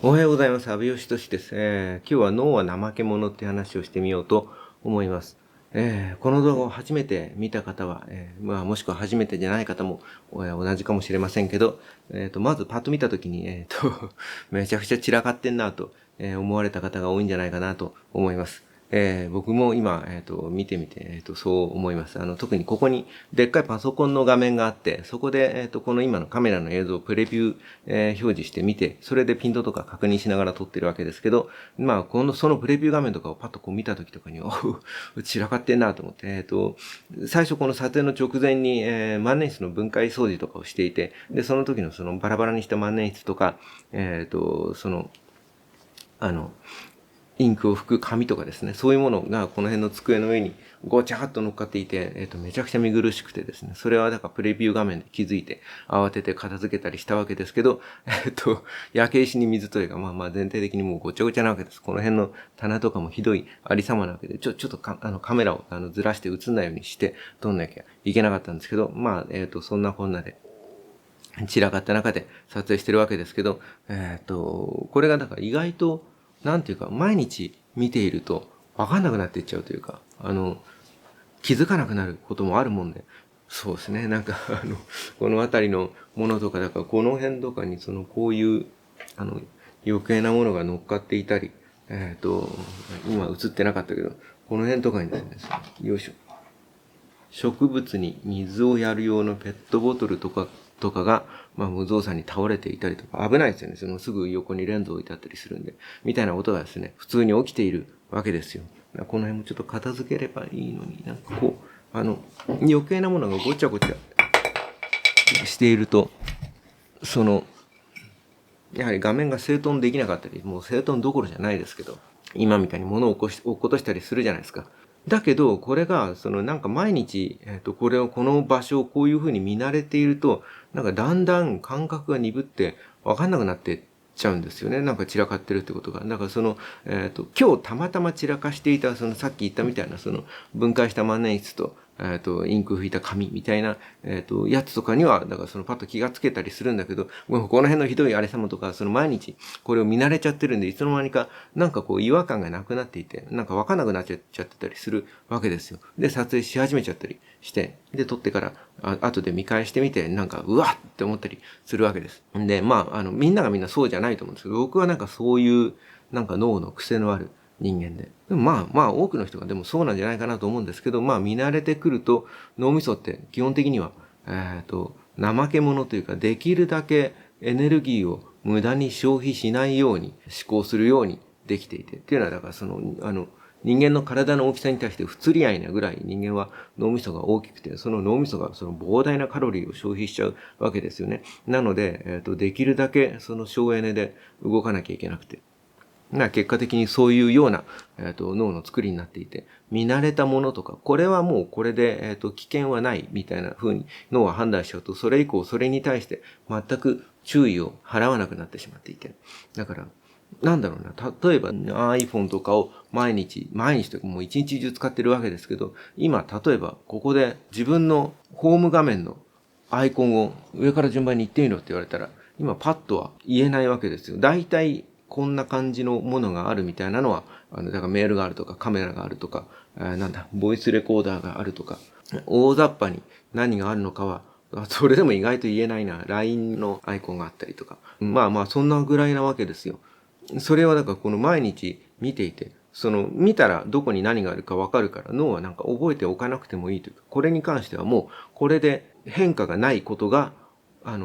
おはようございます。阿部義俊です。今日は脳は怠け者って話をしてみようと思います。この動画を初めて見た方は、もしくは初めてじゃない方も、同じかもしれませんけど、まずパッと見たときに、めちゃくちゃ散らかってんなと、思われた方が多いんじゃないかなと思います。僕も今、見てみて、そう思います。特にここにでっかいパソコンの画面があって、そこで、この今のカメラの映像をプレビュー、表示してみて、それでピントとか確認しながら撮ってるわけですけど、そのプレビュー画面とかをパッとこう見た時とかに、散らかってんなと思って、最初この撮影の直前に、万年筆の分解掃除とかをしていて、で、その時のそのバラバラにした万年筆とか、インクを拭く紙とかですね、そういうものがこの辺の机の上にごちゃっと乗っかっていて、めちゃくちゃ見苦しくてですね、それはだからプレビュー画面で気づいて慌てて片付けたりしたわけですけど、焼け石に水というか、全体的にもうごちゃごちゃなわけです。この辺の棚とかもひどいありさまなわけで、ちょっとカメラをずらして映んないようにして撮んなきゃいけなかったんですけど、そんなこんなで、散らかった中で撮影してるわけですけど、これがだから意外と、なんていうか、毎日見ていると分かんなくなっていっちゃうというか、気づかなくなることもあるもんで、そうですね、この辺りのものとか、だからこの辺とかにこういう、余計なものが乗っかっていたり、今映ってなかったけど、この辺とかにですね、よいしょ。植物に水をやる用のペットボトルとかが、無造作に倒れていたりとか、危ないですよね。そのすぐ横にレンズ置いてあったりするんで、みたいなことがですね、普通に起きているわけですよ。この辺もちょっと片付ければいいのに、余計なものがごちゃごちゃしていると、やはり画面が整頓できなかったり、もう整頓どころじゃないですけど、今みたいに物を落っことしたりするじゃないですか。だけど、これが、毎日、この場所をこういう風に見慣れていると、だんだん感覚が鈍って、わかんなくなってっちゃうんですよね。散らかってるってことが。だから今日たまたま散らかしていた、さっき言ったみたいな、分解した万年筆と、インク拭いた紙みたいな、やつとかには、だからパッと気がつけたりするんだけど、もうこの辺のひどいあれさまとか、毎日これを見慣れちゃってるんで、いつの間にか、違和感がなくなっていて、わかんなくなっちゃってたりするわけですよ。で、撮影し始めちゃったりして、で、撮ってから、後で見返してみて、うわっって思ったりするわけです。で、みんながみんなそうじゃないと思うんですけど、僕はそういう、脳の癖のある人間で。でも多くの人がでもそうなんじゃないかなと思うんですけど、見慣れてくると、脳みそって基本的には、怠け者というか、できるだけエネルギーを無駄に消費しないように思考するようにできていて。っていうのは、だから人間の体の大きさに対して不釣り合いなぐらい人間は脳みそが大きくて、その脳みそが膨大なカロリーを消費しちゃうわけですよね。なので、できるだけ省エネで動かなきゃいけなくて。結果的にそういうような、脳の作りになっていて、見慣れたものとか、これはもうこれで、危険はないみたいな風に脳は判断しちゃうと、それ以降それに対して全く注意を払わなくなってしまっていて。だから、例えば iPhone とかを毎日というかもう一日中使ってるわけですけど、今例えばここで自分のホーム画面のアイコンを上から順番に言ってみろって言われたら、今パッとは言えないわけですよ。大体こんな感じのものがあるみたいなのは、だからメールがあるとかカメラがあるとか、ボイスレコーダーがあるとか、大雑把に何があるのかは、それでも意外と言えないな。LINE のアイコンがあったりとか。そんなぐらいなわけですよ。それはだからこの毎日見ていて、見たらどこに何があるかわかるから脳は覚えておかなくてもいいというか、これに関してはもうこれで変化がないことが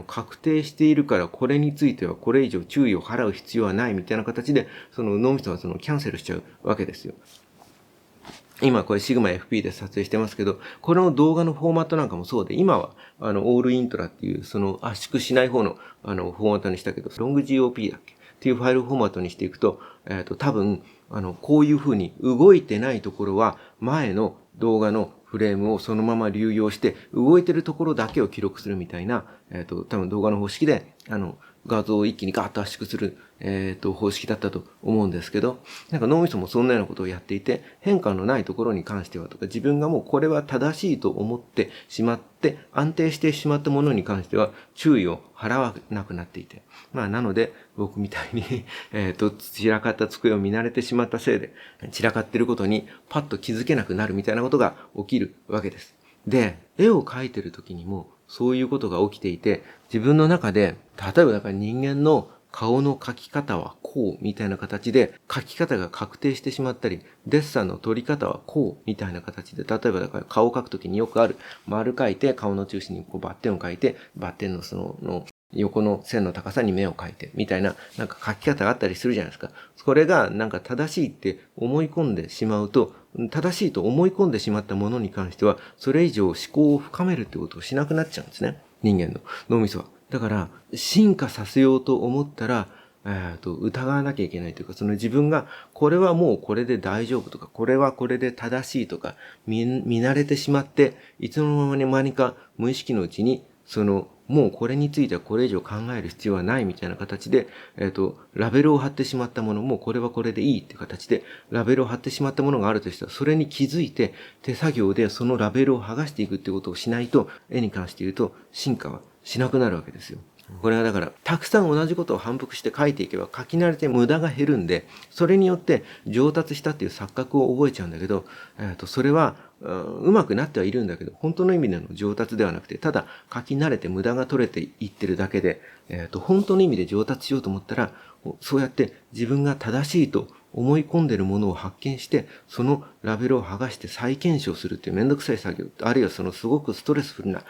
確定しているから、これについてはこれ以上注意を払う必要はないみたいな形で、脳みそはキャンセルしちゃうわけですよ。今これシグマ FP で撮影してますけど、この動画のフォーマットなんかもそうで、今はオールイントラっていう圧縮しない方のフォーマットにしたけど、ロング GOP だっけっていうファイルフォーマットにしていくと、多分、こういう風に動いてないところは前の動画のフレームをそのまま流用して、動いてるところだけを記録するみたいな、多分動画の方式で、画像を一気にガーッと圧縮する、方式だったと思うんですけど、なんか脳みそもそんなようなことをやっていて、変化のないところに関してはとか、自分がもうこれは正しいと思ってしまって、安定してしまったものに関しては注意を払わなくなっていて。まあなので、僕みたいに散らかった机を見慣れてしまったせいで、散らかってることにパッと気づけなくなるみたいなことが起きるわけです。で、絵を描いてる時にもそういうことが起きていて、自分の中で、例えばだから人間の顔の描き方はこうみたいな形で描き方が確定してしまったり、デッサンの取り方はこうみたいな形で、例えばだから顔を描くときによくある丸描いて顔の中心にこうバッテンを描いて、バッテンのその横の線の高さに目を描いてみたいななんか描き方があったりするじゃないですか。これがなんか正しいって思い込んでしまうと、正しいと思い込んでしまったものに関しては、それ以上思考を深めるってことをしなくなっちゃうんですね。人間の脳みそは。だから、進化させようと思ったら、疑わなきゃいけないというか、その自分が、これはもうこれで大丈夫とか、これはこれで正しいとか、見慣れてしまって、いつの間にか無意識のうちに、もうこれについてはこれ以上考える必要はないみたいな形で、ラベルを貼ってしまったもの、もうこれはこれでいいっていう形で、ラベルを貼ってしまったものがあるとしたら、それに気づいて、手作業でそのラベルを剥がしていくっていうことをしないと、絵に関して言うと、進化はしなくなるわけですよ。これはだから、たくさん同じことを反復して書いていけば、書き慣れて無駄が減るんで、それによって上達したっていう錯覚を覚えちゃうんだけど、それは、うまくなってはいるんだけど、本当の意味での上達ではなくて、ただ書き慣れて無駄が取れていってるだけで、本当の意味で上達しようと思ったら、そうやって自分が正しいと思い込んでるものを発見して、そのラベルを剥がして再検証するっていうめんどくさい作業、あるいはそのすごくストレスフルな、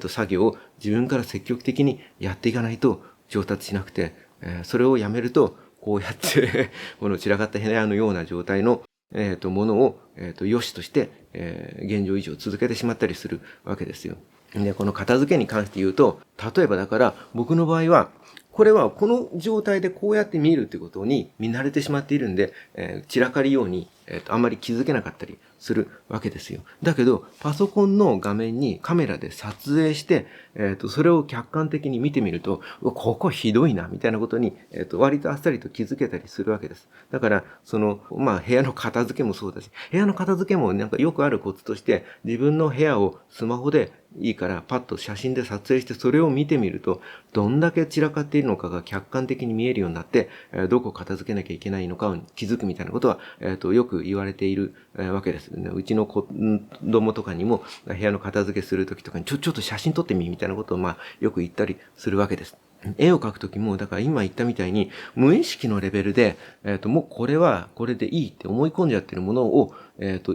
作業を自分から積極的にやっていかないと上達しなくて、それをやめると、こうやってこの散らかった部屋のような状態の、ものを、良しとして、現状維持を続けてしまったりするわけですよ。で、この片付けに関して言うと、例えばだから僕の場合は、これはこの状態でこうやって見るってことに見慣れてしまっているんで、散らかるように、あんまり気づけなかったりするわけですよ。だけど、パソコンの画面にカメラで撮影して、それを客観的に見てみると、ここひどいな、みたいなことに、割とあっさりと気づけたりするわけです。だから、部屋の片付けもそうだし、部屋の片付けもなんかよくあるコツとして、自分の部屋をスマホでいいからパッと写真で撮影してそれを見てみると、どんだけ散らかっているのかが客観的に見えるようになって、どこを片付けなきゃいけないのかを気づくみたいなことは、よく言われているわけです。うちの子供とかにも部屋の片付けするときとかにちょっと写真撮ってみたいなことをよく言ったりするわけです。絵を描くときも、だから今言ったみたいに、無意識のレベルで、もうこれはこれでいいって思い込んじゃってるものを、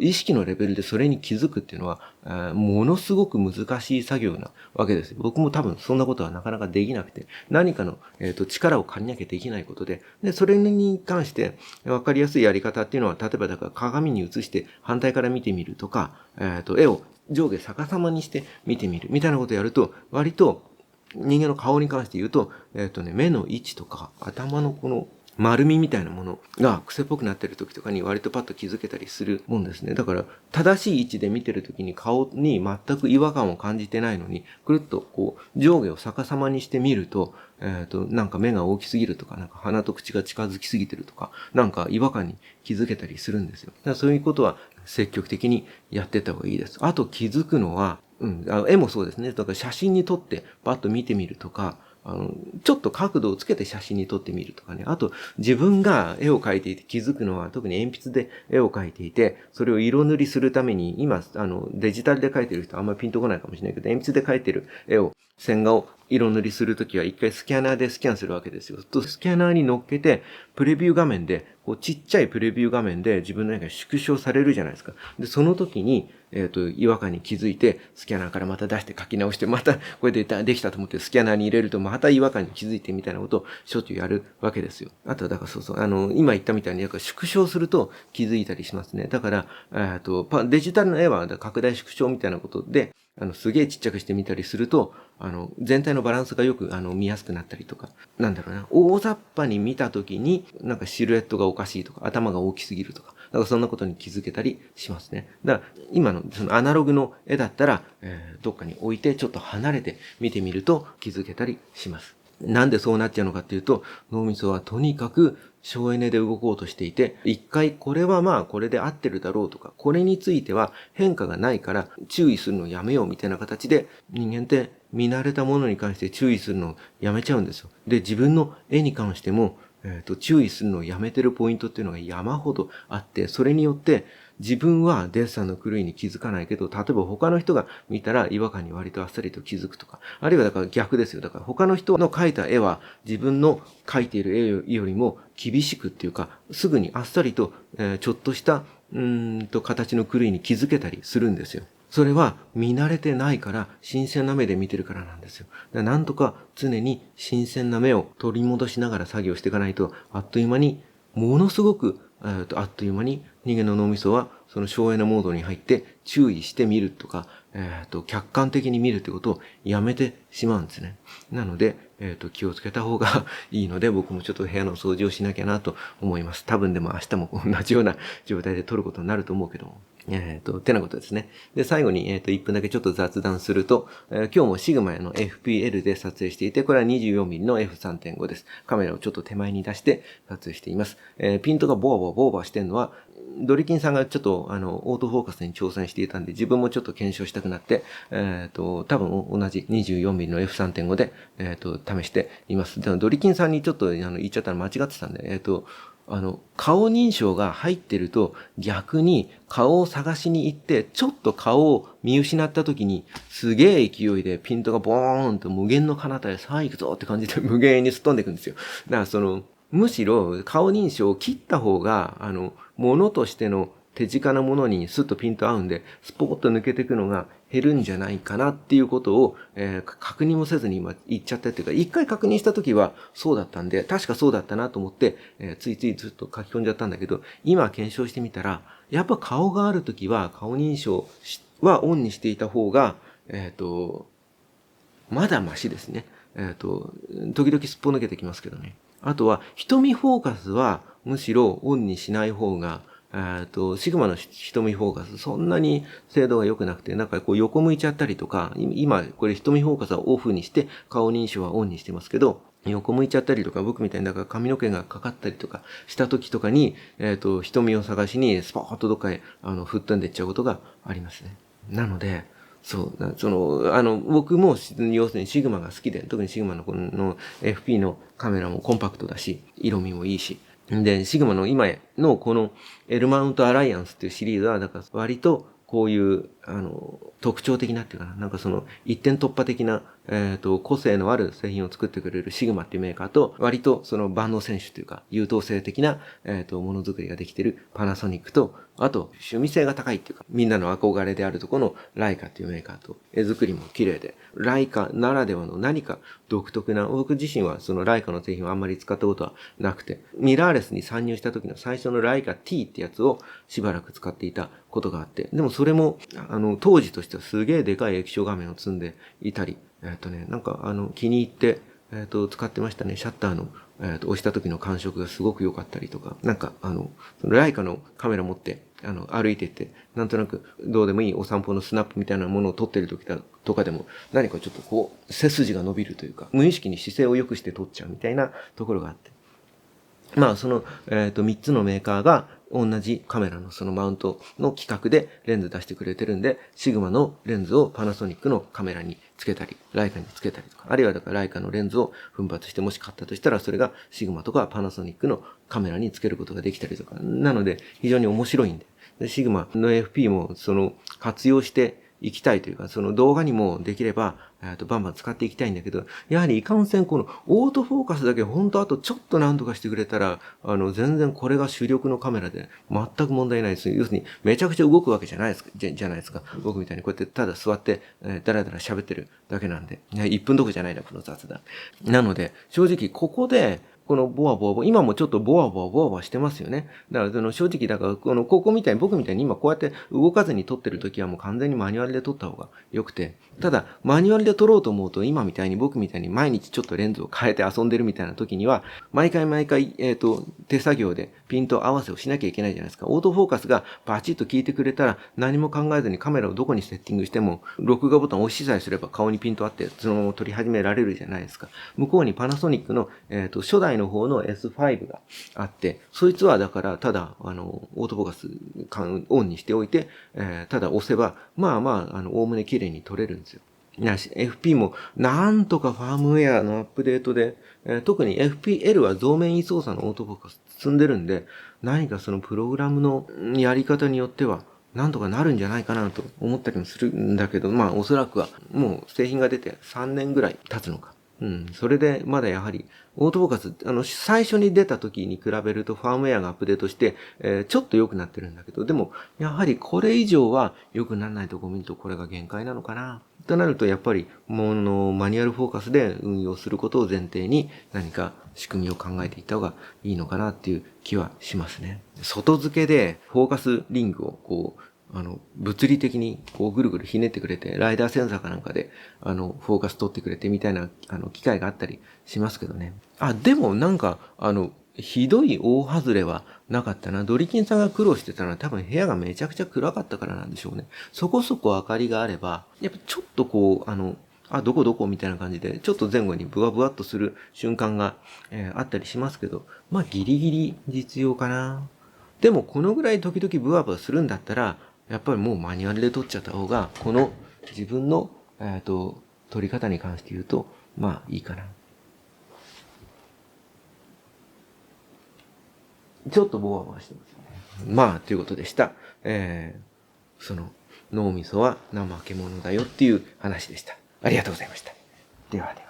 意識のレベルでそれに気づくっていうのは、ものすごく難しい作業なわけです。僕も多分そんなことはなかなかできなくて、何かの、力を借りなきゃできないことで、それに関して分かりやすいやり方っていうのは、例えばだから鏡に映して反対から見てみるとか、絵を上下逆さまにして見てみるみたいなことをやると、割と人間の顔に関して言うと、目の位置とか、頭のこの丸みみたいなものが癖っぽくなってる時とかに割とパッと気づけたりするもんですね。だから、正しい位置で見てる時に顔に全く違和感を感じてないのに、くるっとこう、上下を逆さまにしてみると、なんか目が大きすぎるとか、なんか鼻と口が近づきすぎてるとか、なんか違和感に気づけたりするんですよ。だからそういうことは積極的にやってった方がいいです。あと気づくのは、絵もそうですね。だから写真に撮ってパッと見てみるとか、ちょっと角度をつけて写真に撮ってみるとかね。あと、自分が絵を描いていて気づくのは、特に鉛筆で絵を描いていて、それを色塗りするために、今、デジタルで描いてる人はあんまりピンとこないかもしれないけど、鉛筆で描いてる絵を、線画を色塗りするときは一回スキャナーでスキャンするわけですよ。スキャナーに乗っけて、プレビュー画面で、こうちっちゃいプレビュー画面で自分の絵が縮小されるじゃないですか。で、その時に、違和感に気づいて、スキャナーからまた出して書き直して、またこれでできたと思ってスキャナーに入れると、また違和感に気づいてみたいなことをしょっちゅうやるわけですよ。あとは、だから今言ったみたいに、縮小すると気づいたりしますね。だから、デジタルの絵は拡大縮小みたいなことで、すげえちっちゃくしてみたりすると、全体のバランスがよく、見やすくなったりとか、大雑把に見たときに、なんかシルエットがおかしいとか、頭が大きすぎるとか、だからそんなことに気づけたりしますね。だから今のそのアナログの絵だったら、どっかに置いてちょっと離れて見てみると気づけたりします。なんでそうなっちゃうのかっていうと、脳みそはとにかく省エネで動こうとしていて、一回これはまあこれで合ってるだろうとか、これについては変化がないから注意するのをやめようみたいな形で、人間って見慣れたものに関して注意するのをやめちゃうんですよ。で、自分の絵に関しても、注意するのをやめてるポイントっていうのが山ほどあって、それによって自分はデッサンの狂いに気づかないけど、例えば他の人が見たら違和感に割とあっさりと気づくとか、あるいはだから逆ですよ。だから他の人の描いた絵は自分の描いている絵よりも厳しくっていうか、すぐにあっさりと、ちょっとした形の狂いに気づけたりするんですよ。それは見慣れてないから新鮮な目で見てるからなんですよ。なんとか常に新鮮な目を取り戻しながら作業していかないと、あっという間にものすごくあっという間に人間の脳みそはその省エネモードに入って注意してみるとか、客観的に見るってことをやめてしまうんですね。なので、気をつけた方がいいので、僕もちょっと部屋の掃除をしなきゃなと思います。多分でも明日も同じような状態で撮ることになると思うけども。てなことですね。で、最後に、1分だけちょっと雑談すると、今日もシグマの FPL で撮影していて、これは 24mm の F3.5 です。カメラをちょっと手前に出して撮影しています。ピントがボーボーしてるのは、ドリキンさんがちょっと、オートフォーカスに挑戦していたんで、自分もちょっと検証したくなって、多分同じ 24mm の F3.5 で、試しています。でもドリキンさんにちょっと、言っちゃったら間違ってたんで、顔認証が入ってると逆に顔を探しに行って、ちょっと顔を見失った時にすげえ勢いでピントがボーンと無限の彼方へさあ行くぞって感じで無限にすっ飛んでいくんですよ。だからむしろ顔認証を切った方が、ものとしての手近なものにスッとピント合うんで、スポーッと抜けていくのが減るんじゃないかなっていうことを、確認もせずに今言っちゃったっていうか、一回確認した時はそうだったんで、確かそうだったなと思って、ついついずっと書き込んじゃったんだけど、今検証してみたら、やっぱ顔がある時は顔認証はオンにしていた方が、まだマシですね。時々すっぽ抜けてきますけどね。あとは、瞳フォーカスはむしろオンにしない方が、シグマの瞳フォーカス、そんなに精度が良くなくて、なんかこう横向いちゃったりとか、今これ瞳フォーカスはオフにして、顔認証はオンにしてますけど、横向いちゃったりとか、僕みたいにだから髪の毛がかかったりとかした時とかに、瞳を探しにスポーッとどっかへ、吹っ飛んでいっちゃうことがありますね。なので、僕も、要するにシグマが好きで、特にシグマのこの FP のカメラもコンパクトだし、色味もいいし。で、シグマの今のこの L マウントアライアンスっていうシリーズは、だから割とこういう、特徴的なっていうかな、なんか一点突破的な、個性のある製品を作ってくれるシグマっていうメーカーと、割と万能選手というか、優等生的な、ものづくりができてるパナソニックと、あと、趣味性が高いっていうか、みんなの憧れであるところのライカっていうメーカーと、絵作りも綺麗で、ライカならではの何か独特な、僕自身はそのライカの製品をあんまり使ったことはなくて、ミラーレスに参入した時の最初のライカ T ってやつをしばらく使っていたことがあって、でもそれも、当時としてはすげえでかい液晶画面を積んでいたり、なんか気に入って、使ってましたね。シャッターの、押した時の感触がすごく良かったりとか、なんかライカのカメラ持って、歩いていって、なんとなくどうでもいいお散歩のスナップみたいなものを撮ってる時とかでも、何かちょっとこう、背筋が伸びるというか、無意識に姿勢を良くして撮っちゃうみたいなところがあって。まあ、3つのメーカーが同じカメラのそのマウントの規格でレンズ出してくれてるんで、シグマのレンズをパナソニックのカメラにつけたり、ライカにつけたりとか、あるいはだからライカのレンズを奮発してもし買ったとしたら、それがシグマとかパナソニックのカメラにつけることができたりとか、なので非常に面白いんで、シグマの FP も活用していきたいというか、その動画にもできれば、バンバン使っていきたいんだけど、やはりいかんせんこのオートフォーカスだけ本当あとちょっと何とかしてくれたら、全然これが主力のカメラで全く問題ないです。要するにめちゃくちゃ動くわけじゃないですか。僕みたいにこうやってただ座って、だらだら喋ってるだけなんで。1分どころじゃないな、この雑談。なので、正直ここで、このボワボワボワ、今もちょっとボワボワボワボワしてますよね。だからその正直、だからここみたいに、僕みたいに今こうやって動かずに撮ってる時はもう完全にマニュアルで撮った方が良くて、ただマニュアルで撮ろうと思うと今みたいに僕みたいに毎日ちょっとレンズを変えて遊んでるみたいな時には、毎回手作業でピント合わせをしなきゃいけないじゃないですか。オートフォーカスがバチッと効いてくれたら何も考えずにカメラをどこにセッティングしても、録画ボタンを押しさえすれば顔にピント合ってそのまま撮り始められるじゃないですか。向こうにパナソニックの、初代の方の S5 があって、そいつはだからただ、オートフォーカスオンにしておいて、ただ押せば、おおむね綺麗に撮れるんですよ。FP もなんとかファームウェアのアップデートで、特に FPL は増面位操作のオートフォーカス積んでるんで、何かそのプログラムのやり方によっては、なんとかなるんじゃないかなと思ったりもするんだけど、おそらくはもう製品が出て3年ぐらい経つのか。それでまだやはり、オートフォーカス、最初に出た時に比べるとファームウェアがアップデートして、ちょっと良くなってるんだけど、でも、やはりこれ以上は良くならないとこ見るとこれが限界なのかな。となると、やっぱり、マニュアルフォーカスで運用することを前提に何か仕組みを考えていった方がいいのかなっていう気はしますね。外付けでフォーカスリングを物理的にぐるぐるひねってくれて、ライダーセンサーかなんかで、フォーカス取ってくれてみたいな、機械があったりしますけどね。でもひどい大外れはなかったな。ドリキンさんが苦労してたのは多分部屋がめちゃくちゃ暗かったからなんでしょうね。そこそこ明かりがあれば、やっぱちょっとどこみたいな感じで、ちょっと前後にブワブワっとする瞬間が、あったりしますけど、ギリギリ実用かな。でもこのぐらい時々ブワブワするんだったら、やっぱりもうマニュアルで撮っちゃった方が、この自分の、撮り方に関して言うと、いいかな。ちょっとボワボワしてますね。ということでした。脳みそは怠け者だよっていう話でした。ありがとうございました。ではでは。